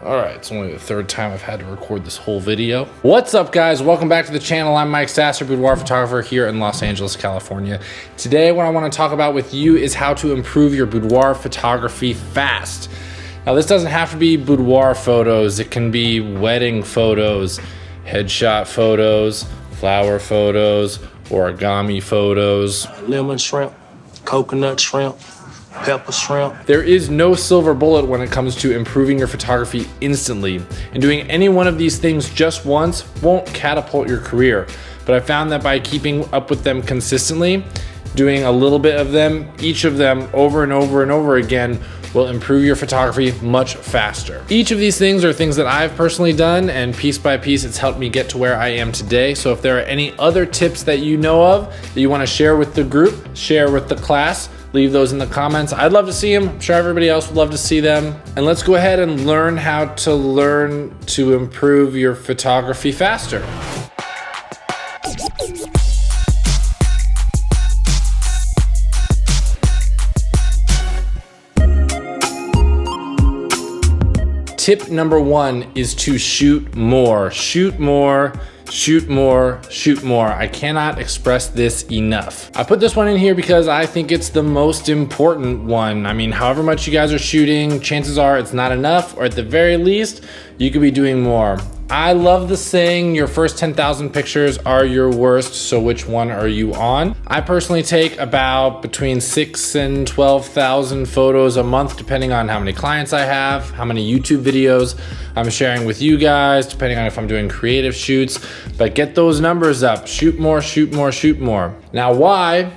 All right, it's only the third time I've had to record this whole video. What's up, guys? Welcome back to the channel. I'm Mike Sasser, boudoir photographer here in Los Angeles, California. Today, what I want to talk about with you is how to improve your boudoir photography fast. Now, this doesn't have to be boudoir photos. It can be wedding photos, headshot photos, flower photos, origami photos. Lemon shrimp, coconut shrimp, pepper shrimp. There is no silver bullet when it comes to improving your photography instantly, and doing any one of these things just once won't catapult your career. But I found that by keeping up with them consistently, doing a little bit of them, each of them over and over and over again, will improve your photography much faster. Each of these things are things that I've personally done, and piece by piece it's helped me get to where I am today. So if there are any other tips that you know of that you want to share with the group, share with the class, leave those in the comments. I'd love to see them. I'm sure everybody else would love to see them. And let's go ahead and learn how to improve your photography faster. Tip number one is to shoot more. Shoot more, shoot more, shoot more. I cannot express this enough. I put this one in here because I think it's the most important one. I mean, however much you guys are shooting, chances are it's not enough, or at the very least, you could be doing more. I love the saying, your first 10,000 pictures are your worst, so which one are you on? I personally take about between 6,000 and 12,000 photos a month, depending on how many clients I have, how many YouTube videos I'm sharing with you guys, depending on if I'm doing creative shoots. But get those numbers up. Shoot more, shoot more, shoot more. Now, why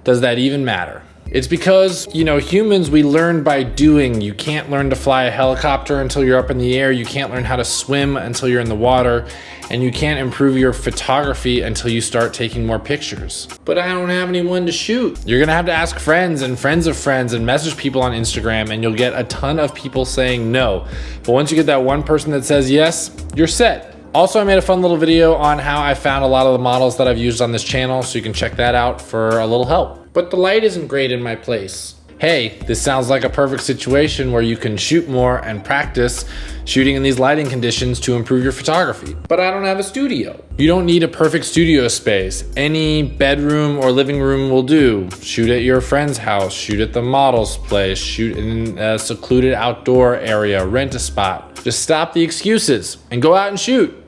does that even matter? It's because, humans, we learn by doing. You can't learn to fly a helicopter until you're up in the air. You can't learn how to swim until you're in the water. And you can't improve your photography until you start taking more pictures. But I don't have anyone to shoot. You're gonna have to ask friends and friends of friends and message people on Instagram, and you'll get a ton of people saying no. But once you get that one person that says yes, you're set. Also, I made a fun little video on how I found a lot of the models that I've used on this channel, so you can check that out for a little help. But the light isn't great in my place. Hey, this sounds like a perfect situation where you can shoot more and practice shooting in these lighting conditions to improve your photography. But I don't have a studio. You don't need a perfect studio space. Any bedroom or living room will do. Shoot at your friend's house, shoot at the model's place, shoot in a secluded outdoor area, rent a spot. Just stop the excuses and go out and shoot.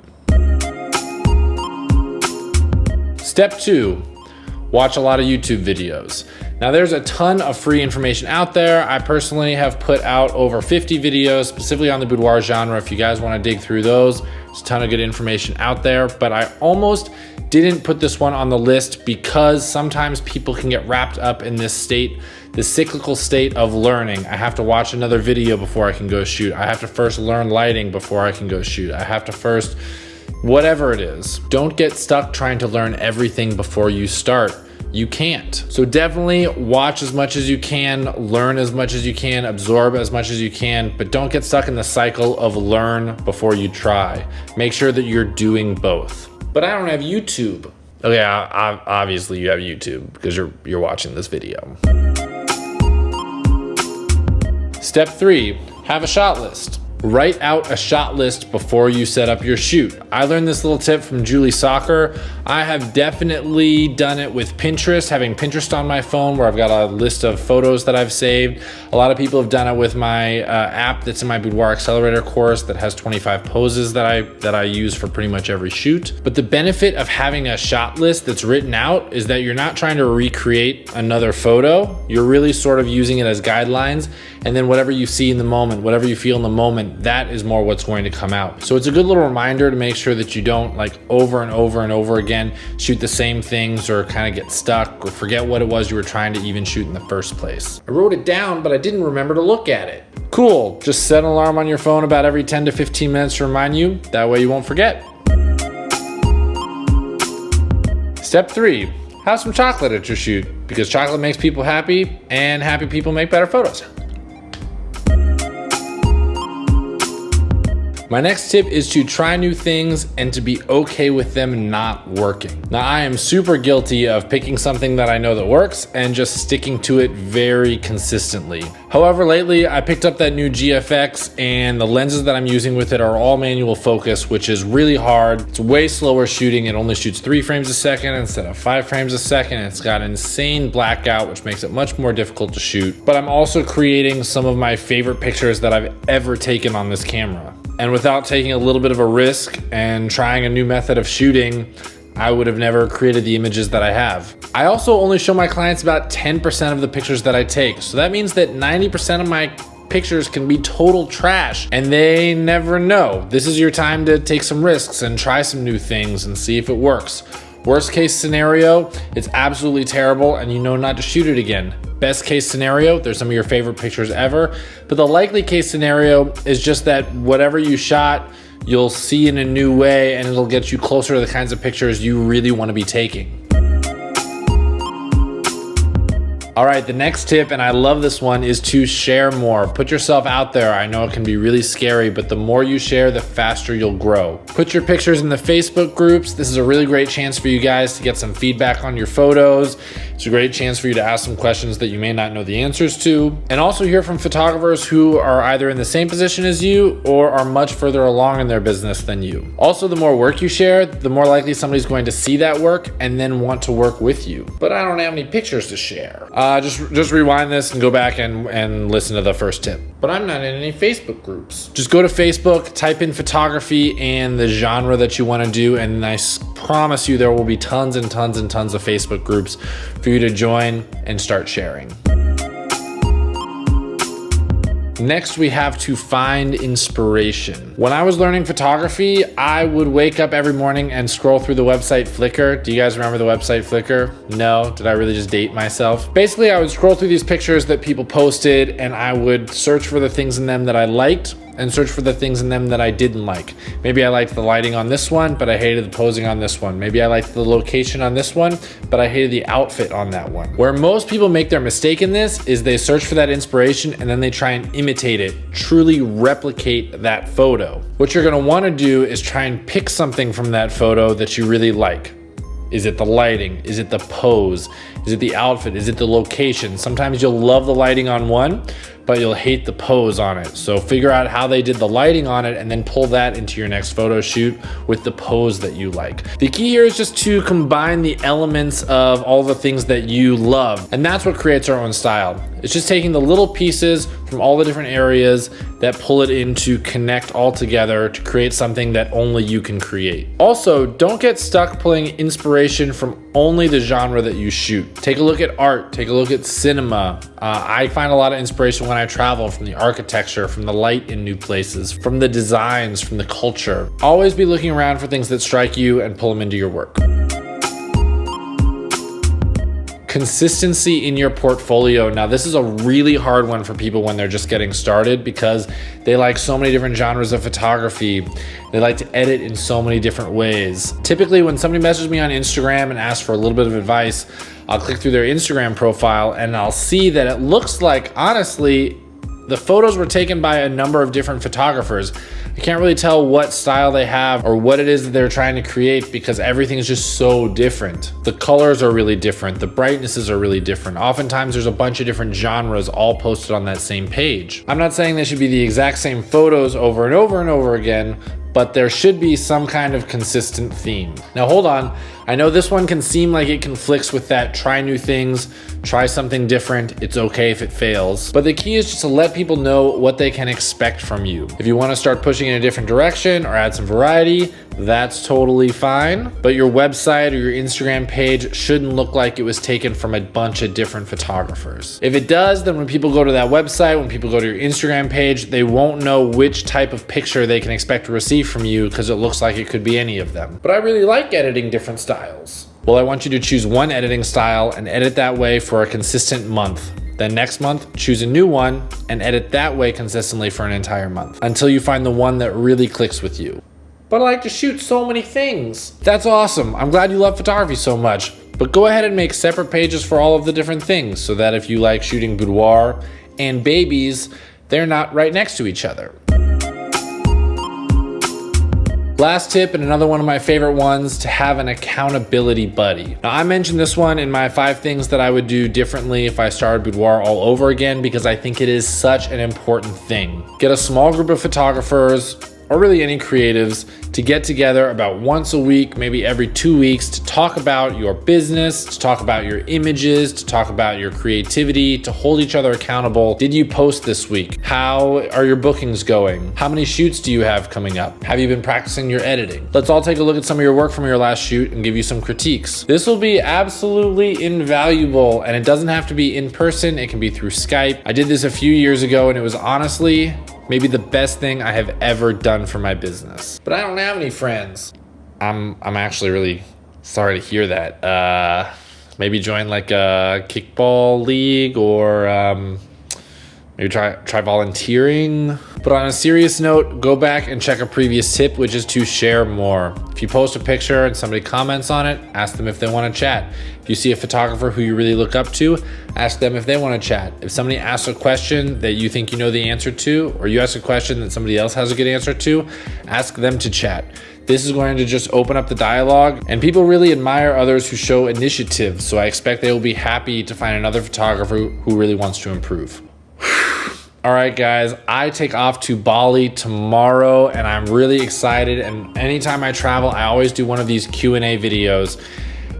Step 2. Watch a lot of YouTube videos. Now, there's a ton of free information out there. I personally have put out over 50 videos specifically on the boudoir genre. If you guys want to dig through those, there's a ton of good information out there. But I almost didn't put this one on the list because sometimes people can get wrapped up in this state, this cyclical state of learning. I have to watch another video before I can go shoot. I have to first learn lighting before I can go shoot. I have to first, whatever it is. Don't get stuck trying to learn everything before you start. You can't. So definitely watch as much as you can, learn as much as you can, absorb as much as you can, but don't get stuck in the cycle of learn before you try. Make sure that you're doing both. But I don't have YouTube. Okay, obviously you have YouTube because you're watching this video. Step 3, have a shot list. Write out a shot list before you set up your shoot. I learned this little tip from Julie Soccer. I have definitely done it with Pinterest, having Pinterest on my phone where I've got a list of photos that I've saved. A lot of people have done it with my app that's in my Boudoir Accelerator course that has 25 poses that I use for pretty much every shoot. But the benefit of having a shot list that's written out is that you're not trying to recreate another photo. You're really sort of using it as guidelines, and then whatever you see in the moment, whatever you feel in the moment, that is more what's going to come out. So it's a good little reminder to make sure that you don't over and over and over again shoot the same things or kind of get stuck or forget what it was you were trying to even shoot in the first place. I wrote it down, but I didn't remember to look at it. Cool, just set an alarm on your phone about every 10 to 15 minutes to remind you. That way you won't forget. Step 3, have some chocolate at your shoot because chocolate makes people happy and happy people make better photos. My next tip is to try new things and to be okay with them not working. Now, I am super guilty of picking something that I know that works and just sticking to it very consistently. However, lately I picked up that new GFX and the lenses that I'm using with it are all manual focus, which is really hard. It's way slower shooting. It only shoots 3 frames a second instead of 5 frames a second. It's got insane blackout, which makes it much more difficult to shoot. But I'm also creating some of my favorite pictures that I've ever taken on this camera. And without taking a little bit of a risk and trying a new method of shooting, I would have never created the images that I have. I also only show my clients about 10% of the pictures that I take. So that means that 90% of my pictures can be total trash and they never know. This is your time to take some risks and try some new things and see if it works. Worst case scenario, it's absolutely terrible and you know not to shoot it again. Best case scenario, there's some of your favorite pictures ever. But the likely case scenario is just that whatever you shot, you'll see in a new way and it'll get you closer to the kinds of pictures you really want to be taking. All right, the next tip, and I love this one, is to share more. Put yourself out there. I know it can be really scary, but the more you share, the faster you'll grow. Put your pictures in the Facebook groups. This is a really great chance for you guys to get some feedback on your photos. It's a great chance for you to ask some questions that you may not know the answers to, and also hear from photographers who are either in the same position as you or are much further along in their business than you. Also, the more work you share, the more likely somebody's going to see that work and then want to work with you. But I don't have any pictures to share. Just rewind this and go back and listen to the first tip. But I'm not in any Facebook groups. Just go to Facebook, type in photography and the genre that you want to do, and I promise you there will be tons and tons and tons of Facebook groups for you to join and start sharing. Next, we have to find inspiration. When I was learning photography, I would wake up every morning and scroll through the website Flickr. Do you guys remember the website Flickr? No? Did I really just date myself? Basically, I would scroll through these pictures that people posted and I would search for the things in them that I liked and search for the things in them that I didn't like. Maybe I liked the lighting on this one, but I hated the posing on this one. Maybe I liked the location on this one, but I hated the outfit on that one. Where most people make their mistake in this is they search for that inspiration and then they try and imitate it, truly replicate that photo. What you're gonna wanna do is try and pick something from that photo that you really like. Is it the lighting? Is it the pose? Is it the outfit? Is it the location? Sometimes you'll love the lighting on one, but you'll hate the pose on it. So figure out how they did the lighting on it and then pull that into your next photo shoot with the pose that you like. The key here is just to combine the elements of all the things that you love. And that's what creates our own style. It's just taking the little pieces from all the different areas that pull it in to connect all together to create something that only you can create. Also, don't get stuck pulling inspiration from only the genre that you shoot. Take a look at art, take a look at cinema. I find a lot of inspiration when I travel from the architecture, from the light in new places, from the designs, from the culture. Always be looking around for things that strike you and pull them into your work. Consistency in your portfolio. Now, this is a really hard one for people when they're just getting started because they like so many different genres of photography. They like to edit in so many different ways. Typically, when somebody messages me on Instagram and asks for a little bit of advice, I'll click through their Instagram profile and I'll see that it looks like, honestly, the photos were taken by a number of different photographers. I can't really tell what style they have or what it is that they're trying to create because everything is just so different. The colors are really different. The brightnesses are really different. Oftentimes there's a bunch of different genres all posted on that same page. I'm not saying they should be the exact same photos over and over and over again, but there should be some kind of consistent theme. Now hold on, I know this one can seem like it conflicts with that try new things, try something different, it's okay if it fails. But the key is just to let people know what they can expect from you. If you want to start pushing in a different direction or add some variety, that's totally fine. But your website or your Instagram page shouldn't look like it was taken from a bunch of different photographers. If it does, then when people go to that website, when people go to your Instagram page, they won't know which type of picture they can expect to receive from you because it looks like it could be any of them. But I really like editing different styles. Well, I want you to choose one editing style and edit that way for a consistent month. Then next month, choose a new one and edit that way consistently for an entire month until you find the one that really clicks with you. But I like to shoot so many things. That's awesome. I'm glad you love photography so much. But go ahead and make separate pages for all of the different things so that if you like shooting boudoir and babies, they're not right next to each other. Last tip, and another one of my favorite ones, to have an accountability buddy. Now, I mentioned this one in my 5 things that I would do differently if I started Boudoir all over again, because I think it is such an important thing. Get a small group of photographers, or really any creatives, to get together about once a week, maybe every 2 weeks, to talk about your business, to talk about your images, to talk about your creativity, to hold each other accountable. Did you post this week? How are your bookings going? How many shoots do you have coming up? Have you been practicing your editing? Let's all take a look at some of your work from your last shoot and give you some critiques. This will be absolutely invaluable, and it doesn't have to be in person. It can be through Skype. I did this a few years ago, and it was honestly maybe the best thing I have ever done for my business. But I don't have any friends. I'm actually really sorry to hear that. Maybe join like a kickball league, or maybe try volunteering. But on a serious note, go back and check a previous tip, which is to share more. If you post a picture and somebody comments on it, ask them if they want to chat. If you see a photographer who you really look up to, ask them if they want to chat. If somebody asks a question that you think you know the answer to, or you ask a question that somebody else has a good answer to, ask them to chat. This is going to just open up the dialogue, and people really admire others who show initiative, so I expect they will be happy to find another photographer who really wants to improve. All right, guys, I take off to Bali tomorrow, and I'm really excited. And anytime I travel, I always do one of these Q&A videos.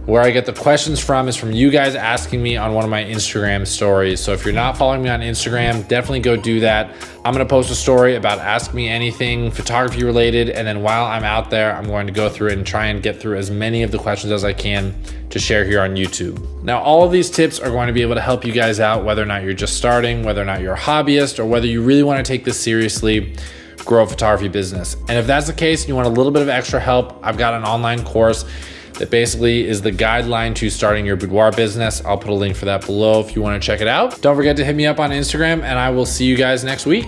Where I get the questions from is from you guys asking me on one of my Instagram stories. So if you're not following me on Instagram, definitely go do that. I'm gonna post a story about Ask Me Anything photography related, and then while I'm out there, I'm going to go through it and try and get through as many of the questions as I can to share here on YouTube. Now, all of these tips are going to be able to help you guys out, whether or not you're just starting, whether or not you're a hobbyist, or whether you really wanna take this seriously, grow a photography business. And if that's the case and you want a little bit of extra help, I've got an online course that basically is the guideline to starting your boudoir business. I'll put a link for that below if you want to check it out. Don't forget to hit me up on Instagram, and I will see you guys next week.